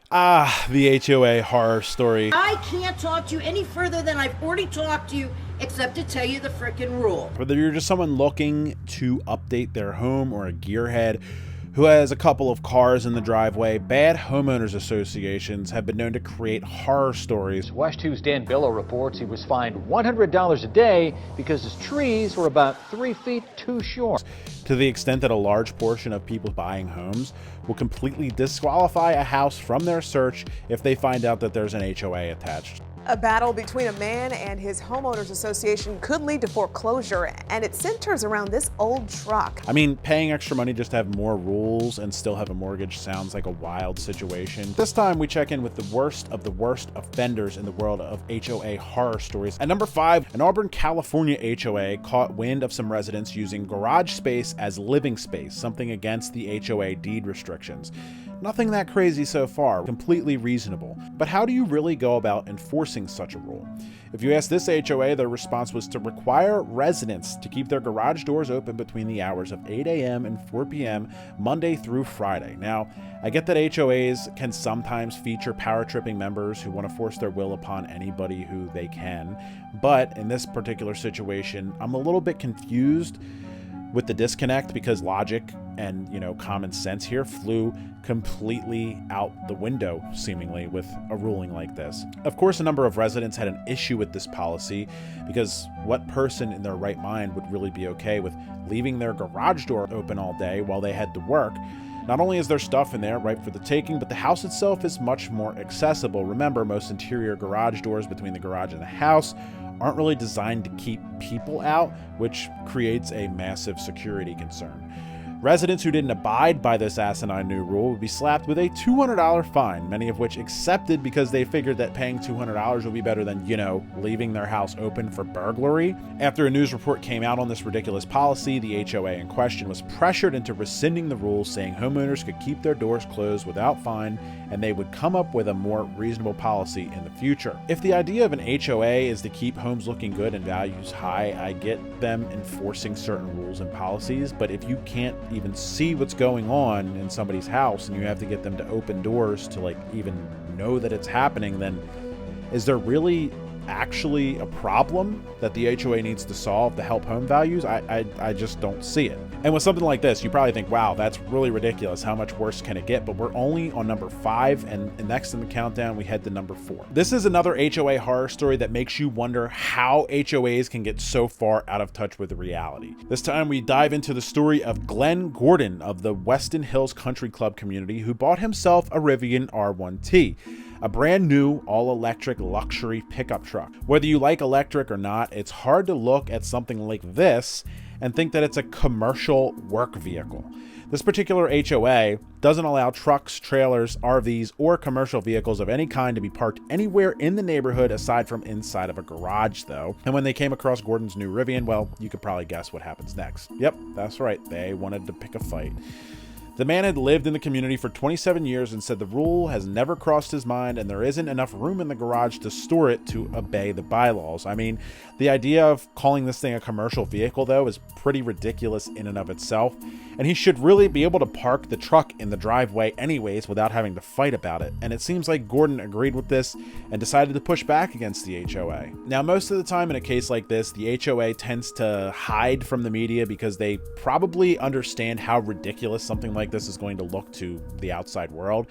Ah, the HOA horror story. I can't talk to you any further than I've already talked to you, except to tell you the frickin' rule. Whether you're just someone looking to update their home or a gearhead who has a couple of cars in the driveway, bad homeowners associations have been known to create horror stories. Wash 2's Dan Billow reports he was fined $100 a day because his trees were about 3 feet too short. To the extent that a large portion of people buying homes will completely disqualify a house from their search if they find out that there's an HOA attached. A battle between a man and his homeowners association could lead to foreclosure, and it centers around this old truck. I mean, paying extra money just to have more rules and still have a mortgage sounds like a wild situation. This time we check in with the worst of the worst offenders in the world of HOA horror stories. At number 5, an Auburn, California HOA caught wind of some residents using garage space as living space, something against the HOA deed restrictions. Nothing that crazy so far, completely reasonable. But how do you really go about enforcing such a rule? If you ask this HOA, their response was to require residents to keep their garage doors open between the hours of 8 a.m. and 4 p.m. Monday through Friday. Now, I get that HOAs can sometimes feature power tripping members who want to force their will upon anybody who they can, but in this particular situation, I'm a little bit confused with the disconnect because logic and, common sense here flew completely out the window, seemingly, with a ruling like this. Of course, a number of residents had an issue with this policy because what person in their right mind would really be okay with leaving their garage door open all day while they head to work? Not only is there stuff in there ripe for the taking, but the house itself is much more accessible. Remember, most interior garage doors between the garage and the house aren't really designed to keep people out, which creates a massive security concern. Residents who didn't abide by this asinine new rule would be slapped with a $200 fine, many of which accepted because they figured that paying $200 would be better than, leaving their house open for burglary. After a news report came out on this ridiculous policy, the HOA in question was pressured into rescinding the rules, saying homeowners could keep their doors closed without fine and they would come up with a more reasonable policy in the future. If the idea of an HOA is to keep homes looking good and values high, I get them enforcing certain rules and policies, but if you can't even see what's going on in somebody's house and you have to get them to open doors to even know that it's happening, then is there really actually a problem that the HOA needs to solve to help home values? I just don't see it. And with something like this, you probably think, wow, that's really ridiculous. How much worse can it get? But we're only on number 5, and next in the countdown, we head to number 4. This is another HOA horror story that makes you wonder how HOAs can get so far out of touch with reality. This time, we dive into the story of Glenn Gordon of the Weston Hills Country Club community, who bought himself a Rivian R1T. A brand new all-electric luxury pickup truck. Whether you like electric or not, it's hard to look at something like this and think that it's a commercial work vehicle. This particular HOA doesn't allow trucks, trailers, RVs, or commercial vehicles of any kind to be parked anywhere in the neighborhood aside from inside of a garage, though. And when they came across Gordon's new Rivian, well, you could probably guess what happens next. Yep, that's right, they wanted to pick a fight. The man had lived in the community for 27 years and said the rule has never crossed his mind and there isn't enough room in the garage to store it to obey the bylaws. I mean, the idea of calling this thing a commercial vehicle, though, is pretty ridiculous in and of itself, and he should really be able to park the truck in the driveway anyways without having to fight about it. And it seems like Gordon agreed with this and decided to push back against the HOA. Now, most of the time in a case like this, the HOA tends to hide from the media because they probably understand how ridiculous something like this is going to look to the outside world.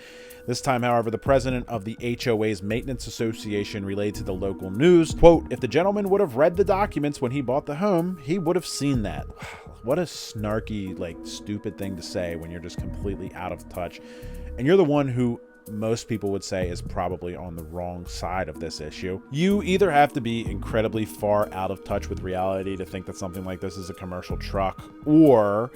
This time, however, the president of the HOA's Maintenance Association relayed to the local news, quote, "If the gentleman would have read the documents when he bought the home, he would have seen that." What a snarky, stupid thing to say when you're just completely out of touch. And you're the one who most people would say is probably on the wrong side of this issue. You either have to be incredibly far out of touch with reality to think that something like this is a commercial truck, or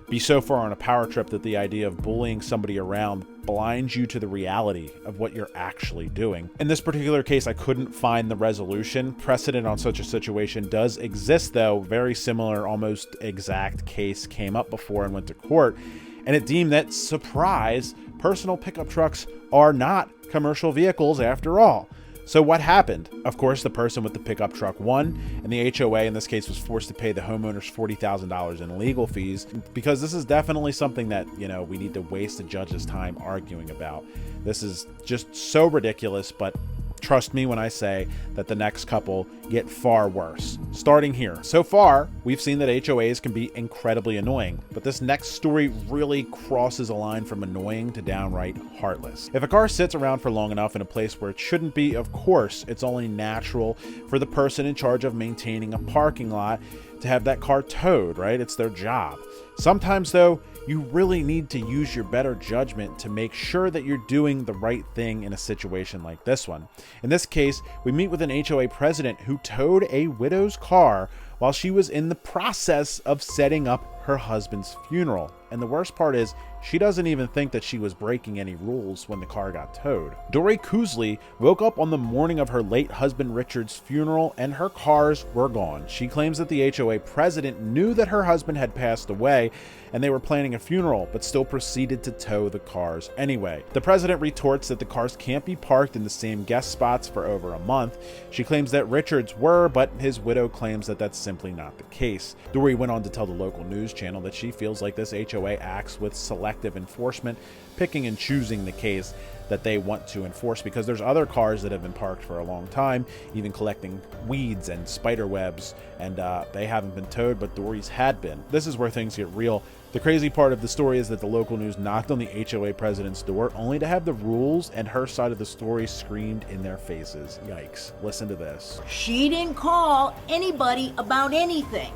be so far on a power trip that the idea of bullying somebody around blinds you to the reality of what you're actually doing. In this particular case, I couldn't find the resolution. Precedent on such a situation does exist, though. Very similar, almost exact case came up before and went to court, and it deemed that, surprise, personal pickup trucks are not commercial vehicles after all. So what happened? Of course, the person with the pickup truck won, and the HOA in this case was forced to pay the homeowners $40,000 in legal fees, because this is definitely something that, we need to waste the judge's time arguing about. This is just so ridiculous, but trust me when I say that the next couple get far worse. Starting here. So far, we've seen that HOAs can be incredibly annoying, but this next story really crosses a line from annoying to downright heartless. If a car sits around for long enough in a place where it shouldn't be, of course, it's only natural for the person in charge of maintaining a parking lot to have that car towed, right? It's their job. Sometimes, though, you really need to use your better judgment to make sure that you're doing the right thing in a situation like this one. In this case, we meet with an HOA president who towed a widow's car while she was in the process of setting up her husband's funeral. And the worst part is, she doesn't even think that she was breaking any rules when the car got towed. Dory Cousley woke up on the morning of her late husband Richard's funeral and her cars were gone. She claims that the HOA president knew that her husband had passed away and they were planning a funeral, but still proceeded to tow the cars anyway. The president retorts that the cars can't be parked in the same guest spots for over a month. She claims that Richard's were, but his widow claims that that's simply not the case. Dory went on to tell the local news channel that she feels like this HOA acts with selective enforcement, picking and choosing the case that they want to enforce, because there's other cars that have been parked for a long time, even collecting weeds and spider webs, and they haven't been towed, but Dory's had been. This is where things get real. The crazy part of the story is that the local news knocked on the HOA president's door only to have the rules and her side of the story screamed in their faces. Yikes. Listen to this. She didn't call anybody about anything.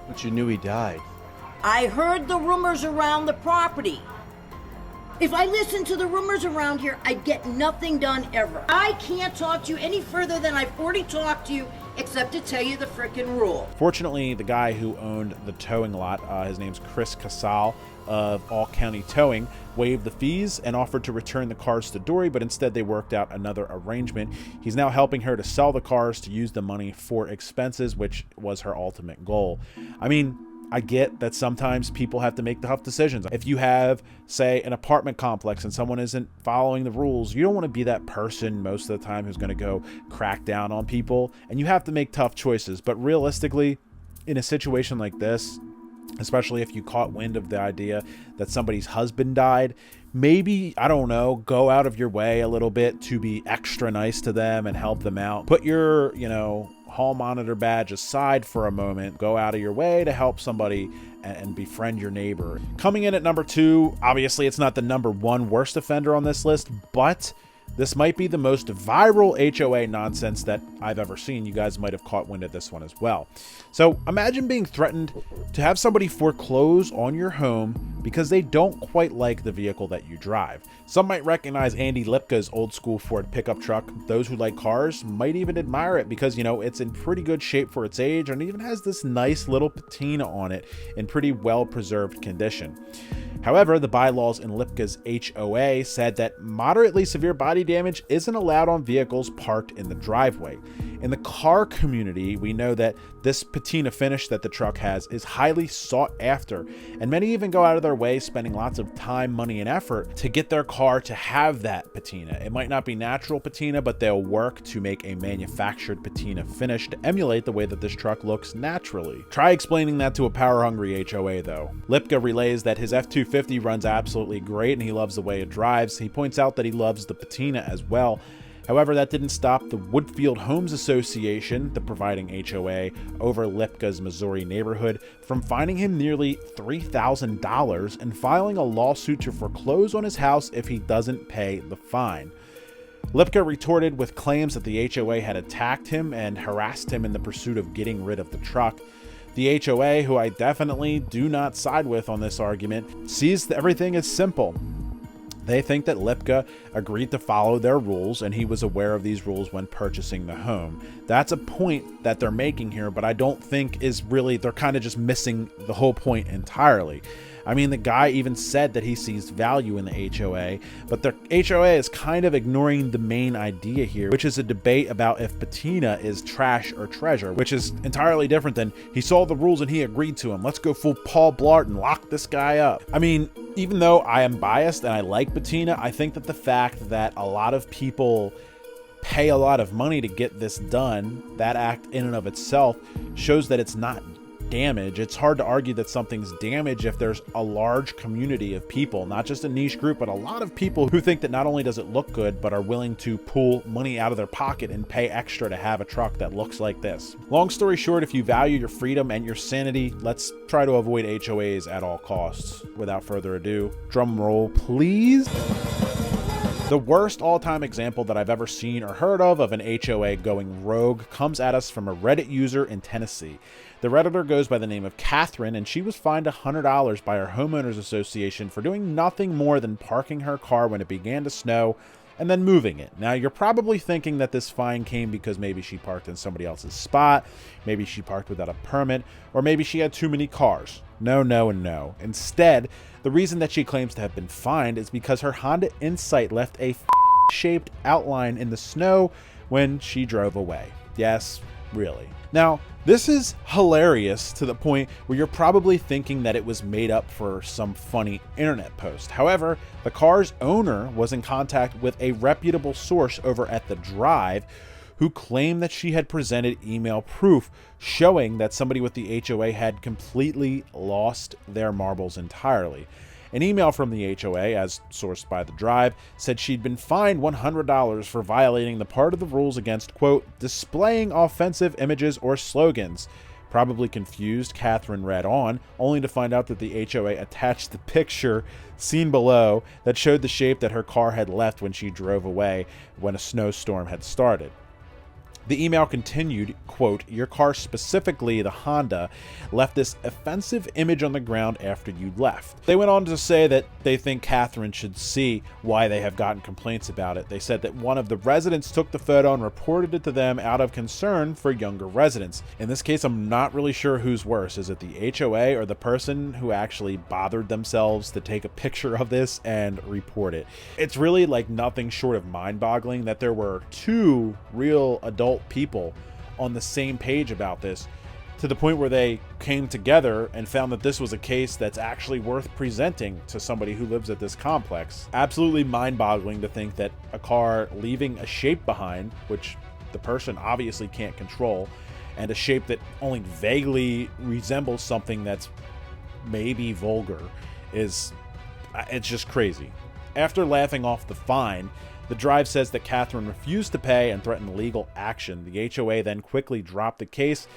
But you knew he died. I heard the rumors around the property. If I listened to the rumors around here, I'd get nothing done ever. I can't talk to you any further than I've already talked to you, except to tell you the frickin' rule. Fortunately, the guy who owned the towing lot, his name's Chris Casal of All County Towing, waived the fees and offered to return the cars to Dory, but instead they worked out another arrangement. He's now helping her to sell the cars to use the money for expenses, which was her ultimate goal. I mean, I get that sometimes people have to make tough decisions. If you have, say, an apartment complex and someone isn't following the rules, you don't want to be that person most of the time who's going to go crack down on people, and you have to make tough choices. But realistically, in a situation like this, especially if you caught wind of the idea that somebody's husband died, maybe, I don't know, go out of your way a little bit to be extra nice to them and help them out. Put your, hall monitor badge aside for a moment. Go out of your way to help somebody and befriend your neighbor. Coming in at number 2, obviously it's not the number 1 worst offender on this list, but this might be the most viral HOA nonsense that I've ever seen. You guys might have caught wind of this one as well. So imagine being threatened to have somebody foreclose on your home because they don't quite like the vehicle that you drive. Some might recognize Andy Lipka's old school Ford pickup truck. Those who like cars might even admire it because, it's in pretty good shape for its age and even has this nice little patina on it in pretty well preserved condition. However, the bylaws in Lipka's HOA said that moderately severe body damage isn't allowed on vehicles parked in the driveway. In the car community, we know that this patina finish that the truck has is highly sought after, and many even go out of their way spending lots of time, money, and effort to get their car to have that patina. It might not be natural patina, but they'll work to make a manufactured patina finish to emulate the way that this truck looks naturally. Try explaining that to a power-hungry HOA, though. Lipka relays that his F-250 runs absolutely great and he loves the way it drives. He points out that he loves the patina as well. However, that didn't stop the Woodfield Homes Association, the providing HOA over Lipka's Missouri neighborhood, from fining him nearly $3,000 and filing a lawsuit to foreclose on his house if he doesn't pay the fine. Lipka retorted with claims that the HOA had attacked him and harassed him in the pursuit of getting rid of the truck. The HOA, who I definitely do not side with on this argument, sees everything as simple. They think that Lipka agreed to follow their rules and he was aware of these rules when purchasing the home. That's a point that they're making here, but I don't think is really, they're kind of just missing the whole point entirely. I mean, the guy even said that he sees value in the HOA, but the HOA is kind of ignoring the main idea here, which is a debate about if patina is trash or treasure, which is entirely different than he saw the rules and he agreed to them. Let's go full Paul Blart and lock this guy up. I mean, even though I am biased and I like patina, I think that the fact that a lot of people pay a lot of money to get this done, that act in and of itself shows that it's not damage. It's hard to argue that something's damage if there's a large community of people, not just a niche group, but a lot of people who think that not only does it look good, but are willing to pull money out of their pocket and pay extra to have a truck that looks like this. Long story short, if you value your freedom and your sanity, let's try to avoid HOAs at all costs. Without further ado, drum roll please. The worst all-time example that I've ever seen or heard of an HOA going rogue comes at us from a Reddit user in Tennessee. The Redditor goes by the name of Catherine, and she was fined $100 by her Homeowners Association for doing nothing more than parking her car when it began to snow and then moving it. Now, you're probably thinking that this fine came because maybe she parked in somebody else's spot, maybe she parked without a permit, or maybe she had too many cars. No, no, and no. Instead, the reason that she claims to have been fined is because her Honda Insight left a shaped outline in the snow when she drove away. Yes, really. Now, this is hilarious to the point where you're probably thinking that it was made up for some funny internet post. However, the car's owner was in contact with a reputable source over at The Drive who claimed that she had presented email proof showing that somebody with the HOA had completely lost their marbles entirely. An email from the HOA, as sourced by The Drive, said she'd been fined $100 for violating the part of the rules against, quote, displaying offensive images or slogans. Probably confused, Catherine read on, only to find out that the HOA attached the picture seen below that showed the shape that her car had left when she drove away when a snowstorm had started. The email continued, quote, your car, specifically the Honda, left this offensive image on the ground after you left. They went on to say that they think Catherine should see why they have gotten complaints about it. They said that one of the residents took the photo and reported it to them out of concern for younger residents. In this case, I'm not really sure who's worse. Is it the HOA or the person who actually bothered themselves to take a picture of this and report it? It's really like nothing short of mind-boggling that there were two real adult people on the same page about this, to the point where they came together and found that this was a case that's actually worth presenting to somebody who lives at this complex. Absolutely mind-boggling to think that a car leaving a shape behind, which the person obviously can't control, and a shape that only vaguely resembles something that's maybe vulgar, it's just crazy. After laughing off the fine, The Drive says that Catherine refused to pay and threatened legal action. The HOA then quickly dropped the case,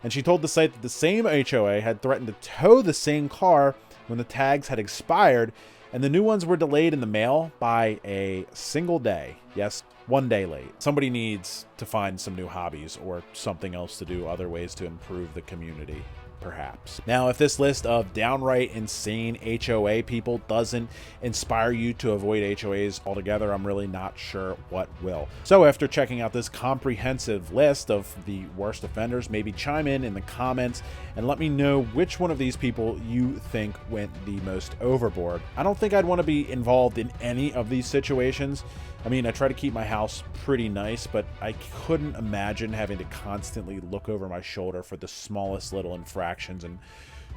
and she told the site that the same HOA had threatened to tow the same car when the tags had expired, and the new ones were delayed in the mail by a single day. Yes, 1 day late. Somebody needs to find some new hobbies or something else to do, other ways to improve the community. Perhaps. Now, if this list of downright insane HOA people doesn't inspire you to avoid HOAs altogether, I'm really not sure what will. So after checking out this comprehensive list of the worst offenders, maybe chime in the comments and let me know which one of these people you think went the most overboard. I don't think I'd want to be involved in any of these situations. I mean, I try to keep my house pretty nice, but I couldn't imagine having to constantly look over my shoulder for the smallest little infractions and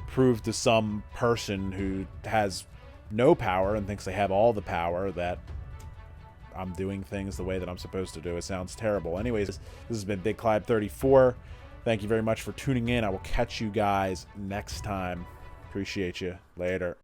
prove to some person who has no power and thinks they have all the power that I'm doing things the way that I'm supposed to do. It sounds terrible. Anyways, this has been Big Clyde 34. Thank you very much for tuning in. I will catch you guys next time. Appreciate you. Later.